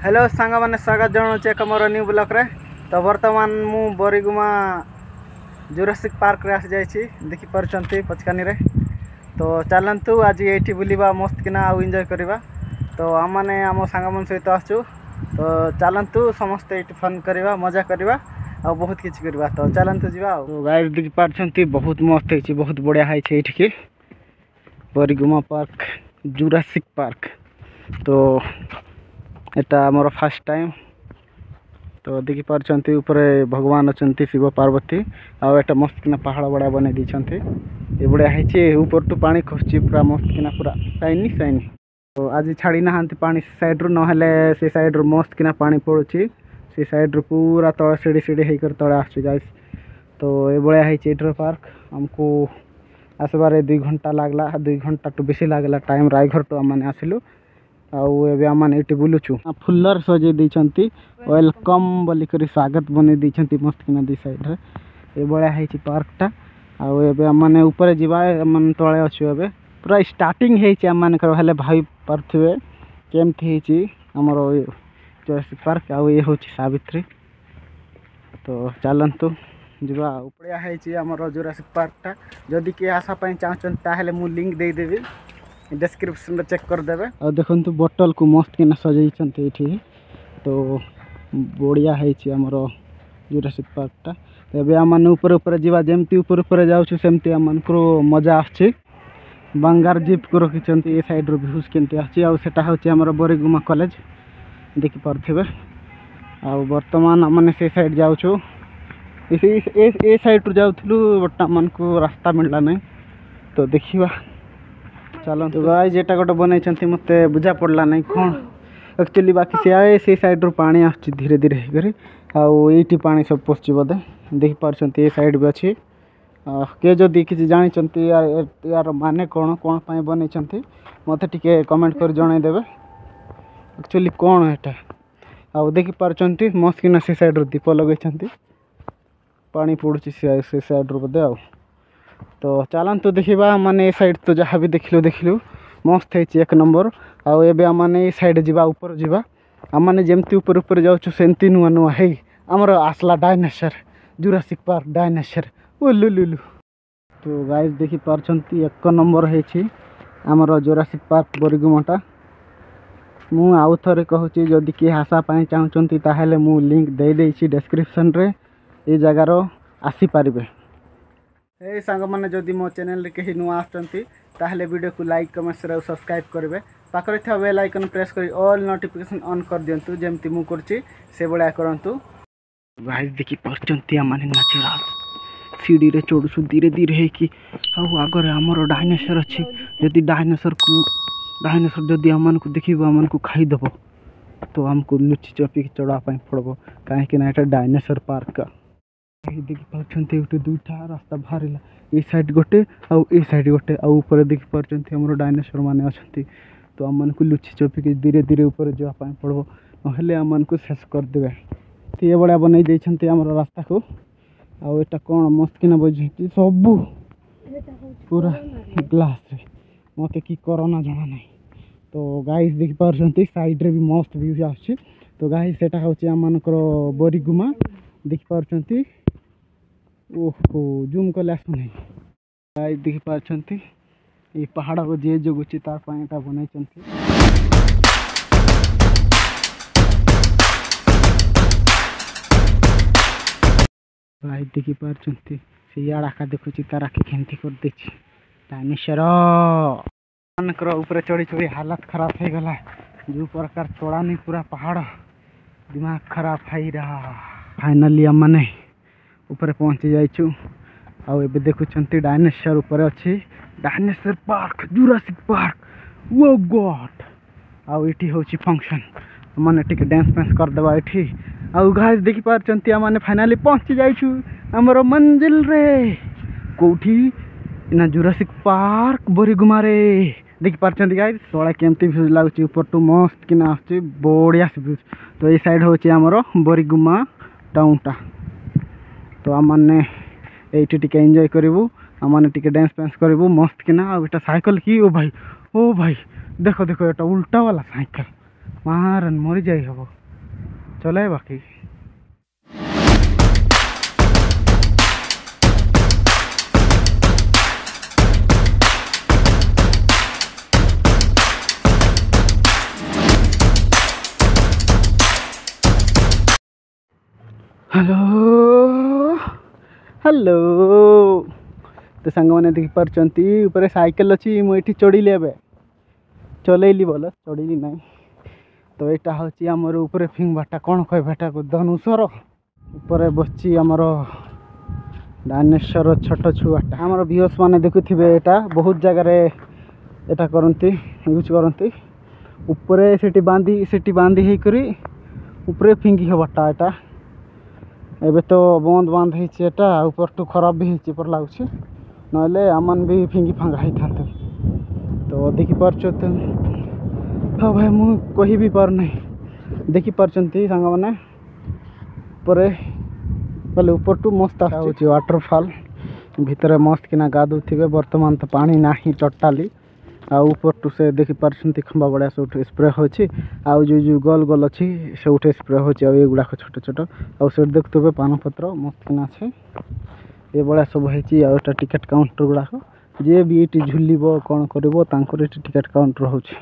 Hello सांग मैंने स्वागत जनाऊँ एक मोर न्यू ब्लॉक रे। तो बर्तमान मु बरीगुमा जुरासिक पार्क रे आसी जाइछि देखि परचंती पचकानी रे। तो चलतु आज ये बुलवा मस्त किना आउ एंजॉय करवा। तो आम मैंने आम सांग मन सहित आसु। तो चलतु समस्ते ये फन करवा मजा करवा आ बहुत किसी करवा। तो चलतु जीवा। तो गाइस देखि परचंती बहुत मस्त है, बहुत बढ़िया है ये बरीगुमा पार्क जुरासिक पार्क। तो एटा मोर फर्स्ट टाइम। तो देखि पारचंती ऊपर भगवान अच्छा शिव पार्वती आउ एटा मस्त किना पहाड़ बड़ा बने दीछंती। ये बढ़िया है ऊपर टू पानी खसुची पूरा मस्त किना पूरा साइनी साइनी। तो आज छाड़ी ना पानी साइड रु नहेले से साइड रु मस्त किना पानी पड़ुची से साइड रु पूरा तले सीढ़ी सीढ़ी होकर तले आसुची गाइस। तो ये बढ़िया है एटर पार्क। हमको आसबार 2 घंटा लगला, 2 घंटा टू बेसी लगला टाइम रायघर टू आम आसिलु। आउ बुलुचु फुलर सजे देइछंती वेलकम बोलिक स्वागत बने देइछंती मस्त किना दी साइड रे। ए बड़ा है पार्कटा। आउ एबे आमने ऊपर जीवा मन तळे अछु। एबे पूरा स्टार्टिंग हेछि आमने कर हेले भाई परथिवे केमथि हेछि हमर जुरासिक पार्क। आउ ये होछि सावित्री। तो चलंतु जीवा ऊपर हेछि हमर जुरासिक पार्कटा। जदि के आशा पय चाहछन ताहेले मु लिंक दे देबी डिस्क्रिप्शन में चेक कर देवे। और देखो बोतल को मस्त किना सजाई ये। तो बढ़िया है जुरासिक पार्कटा। तो आम ऊपर ऊपर जीवा जमती ऊपर ऊपर जाऊँ सेमती आम मजा आछे। बंगार जीप को रखी ये साइड रो भ्यूज केमती आछी। आउ सेटा होची हमर बरीगुमा कॉलेज देखि परथिबे। आउ वर्तमान आमने से साइड जाऊँ ए साइड रो जाउथलु बट आमन को रास्ता मिलला नहीं। तो देखिबा चलते गाइस जेटा गोटे बनई मत बुझा पड़ला नहीं कौन एक्चुअली बाकी से साइड रू पानी आस धीरे धीरे होकर पानी सब पशुच बोधे देख पार्टी। ये साइड भी अच्छी किए जदि किसी जानी यार माने कौन कौन पाई बनई मत टे कमेंट कर जनईदेवे एक्चुअली कौन है। आउ देखि पार्टी मस्त किना से साइड रू दीप लगे पानी पड़ुची से साइड रू बोधे। आउ तो चलतु देखा माने साइड तो जहाँ भी देखलु मस्त है एक नंबर। आउ एबे आमने साइड जीवा ऊपर जीवा आमने जमती ऊपर ऊपर जाऊँ सेमती नुआ नुआ है आमर आसला डायनासोर जुरासिक पार्क डायनासोर ओलुलुलु। तो गाइस देखि पारछंती एक नंबर है आमर जुरासिक पार्क बरीगुमाटा। मु आउ थरे कहूची जदि किए आशा पाई चाहूँगी ताहेले मु लिंक दे देइछि डिस्क्रिप्शन रे ए जगार आसी पारिबे। ए सांग मैंने जदि मो चैनल रे कहीं नुआ आछंती ताहले वीडियो को लाइक कमेंट शेयर और सब्सक्राइब करेंगे। पाखरे था बेल आइकन प्रेस कर ऑल नोटिफिकेशन ऑन कर दियंतु जेमती मु करछि से बड़ा करंतु। गाइस देखि परचंती माने नेचुरल सीढ़ी रे चढ़ुछु धीरे धीरे है कि आउ आगर हमर डायनासोर अछि। यदि डायनासोर जदि हमन को देखिबो हमन को खाई दबो तो हमको लुचि चपी चढ़ा पाई पड़बो काहे कि ना एटा डायनासोर पार्क का। देखि पारछंती उठे दुईटा रास्ता बाहरला ए साइड गोटे आउ ए साइड गोटे आउ ऊपर देखि पारछंती हमरो डायनासोर माने अछंती। तो हमन को लुचि चपी के धीरे धीरे ऊपर जावा पाई पड़बो नहले हमन को शेष कर देबे। तो ये बड़ा बनई देछंती हमरो रास्ता को। आउ एटा कोन मस्त किना बजती सब पूरा ग्लास रे मते की कोरोना जाना नहीं। तो गाइस देखि पारछंती साइड रे भी मस्त व्यू आछी। तो गाइस सेटा होची हमनकर बरीगुमा देखि पारछंती। ओहो जूम कले आसु नहीं गाइस देखि पारछंती ये पहाड़ को जे जगुची तार पाएटा बनाई चंती। गाइस देखि पारछंती से याड आका देखुची तार आखि केंती कर देछि डायनासोर मानकर ऊपर चढ़ी चढ़ी हालत खराब हो गला। जो प्रकार चढ़ा नहीं पूरा पहाड़ दिमाग खराब है रहा। फाइनली हमने ऊपर पहुंची जाइछु। आउ एबे देखुछंती डायनासोर ऊपर अछि डायनासोर पार्क जुरासिक पार्क वो गॉड। आउ इठी होची फंक्शन हमने टिके डांस पैंस कर देबा इठी। आउ गाइस देखि पारछंती हमने फाइनली पहुंची जाइछु हमरो मंजिल रे कोठी इना जुरासिक पार्क बरीगुमा रे। देखि पारछंती गाइस तळे केमती व्यू लागुची ऊपर टू मस्त किना आछि बढ़िया से व्यू। तो ए साइड होची हमरो बरीगुमा टाउनटा। तो आमने एठी टिके एंजॉय करिवु आमने टिके डांस पैंस करिवु मस्त किना। आ एटा साइकिल की ओ भाई देखो देखो एटा उल्टा वाला साइकिल महारन मरी जाई हब चले बाकी हेलो हेलो तो सांग मैंने देखी पार्टी ऊपर साइकेल अच्छी मुझे चढ़ी ए चलैली बोल चढ़ी ना तो यहाँ हूँ आमर ऊपर फिंगबाटा कौन कहटा को धनुषर ऊपर बसची आमर डायनासोर छोट छुआटा आमर व्यूअर्स माने देखुथिबे एटा बहुत जगह एटा करंती यूज करंती ऊपर सेटी बांधी हे करी ऊपर फिंगी हबाटा एटा एबे तो बंद बांध होइछे एटा ऊपर तो खराब भी होइछे पर लागुछे नले आमन भी फिंगी फांगा ही थाते तो देखि पारछो तो हाँ भाई मु कहि भी पार नहीं देखि पारछंती सांग माने ऊपर पहले ऊपर टू मस्त आछे वाटरफॉल भीतर मस्त किना गाधुथिबे वर्तमान तो पानी नाही टोटाली आ ऊपर टू से देखि पारछंती खंबा बड़ा से उठे स्प्रे होछि आ जो गोल गोल अछि से उठे स्प्रे होछि आ ए गुडा छोट छोट आ से देखतबे पान पत्र मस्त किना छै ए बड़ा सब होछि आ एटा टिकट काउंटर गुडा जे भी एटी झुलिबो कोन करबो तांकर एटी टिकट काउंटर होछि।